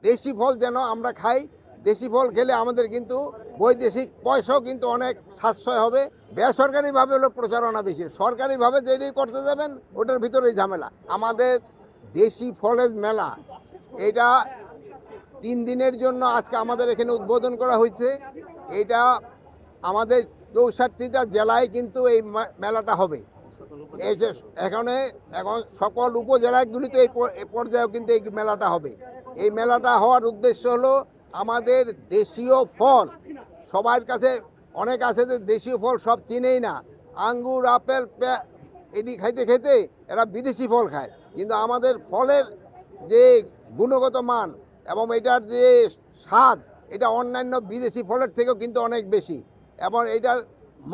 দেশি ফল যেন আমরা খাই। দেশি ফল খেলে আমাদের কিন্তু বৈদেশিক পয়সাও কিন্তু অনেক সাশ্রয় হবে। বেসরকারিভাবে হলো প্রচারণা বেশি, সরকারিভাবে যেটাই করতে যাবেন ওটার ভিতরেই ঝামেলা। আমাদের দেশি ফলের মেলা এটা 3 দিনের জন্য আজকে আমাদের এখানে উদ্বোধন করা হয়েছে। এটা আমাদের 64টা জেলায় কিন্তু এই মেলাটা হবে। এই যে এখন সকল উপজেলাগুলিতে এই পর্যায়েও কিন্তু এই মেলাটা হবে। এই মেলাটা হওয়ার উদ্দেশ্য হলো আমাদের দেশীয় ফল সবার কাছে অনেক আছে যে দেশীয় ফল সব চিনেই না, আঙ্গুর আপেল এটি খাইতে খেতে এরা বিদেশি ফল খায়, কিন্তু আমাদের ফলের যে গুণগত মান এবং এটার যে স্বাদ এটা অন্যান্য বিদেশি ফলের থেকেও কিন্তু অনেক বেশি এবং এটার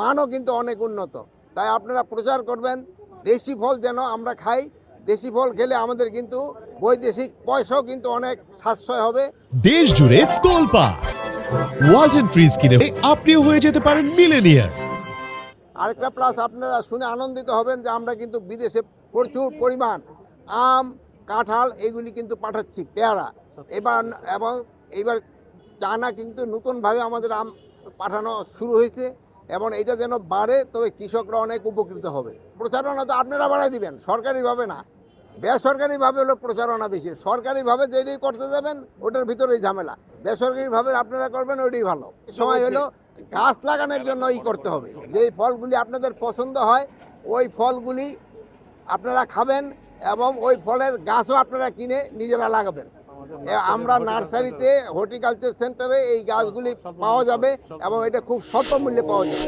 মানও কিন্তু অনেক উন্নত। তাই আপনারা প্রচার করবেন দেশি ফল যেন আমরা খাই। দেশি ফল খেলে আমাদের কিন্তু বৈদেশিক পয়সাও কিন্তু অনেক সাশ্রয় হবে। দেশ জুড়ে তোলপাড় ওয়ালটন ফ্রিজ কিনে আপনিও হয়ে যেতে পারেন মিলেনিয়ার। আরেকটা প্লাস, আপনারা শুনে আনন্দিত হবেন যে আমরা কিন্তু বিদেশে প্রচুর পরিমাণ আম, কাঁঠাল এগুলি কিন্তু পাঠাচ্ছি, পেয়ারা এইবার চায়না কিন্তু নতুনভাবে আমাদের আম পাঠানো শুরু হয়েছে এবং এটা যেন বাড়ে, তবে কৃষকরা অনেক উপকৃত হবে। প্রচারণা তো আপনারা বাড়াই দিবেন, সরকারিভাবে না। বেসরকারিভাবে হলো প্রচারণা বেশি, সরকারিভাবে যেটাই করতে যাবেন ওটার ভিতরেই ঝামেলা। বেসরকারিভাবে আপনারা করবেন ওইটাই ভালো। সময় হলো গাছ লাগানোর জন্য করতে হবে। যেই ফলগুলি আপনাদের পছন্দ হয় ওই ফলগুলি আপনারা খাবেন এবং ওই ফলের গাছও আপনারা কিনে নিজেরা লাগাবেন। আমরা নার্সারিতে, হর্টিকালচার সেন্টারে এই গাছগুলি পাওয়া যাবে এবং এটা খুব স্বল্প মূল্যে পাওয়া যাবে।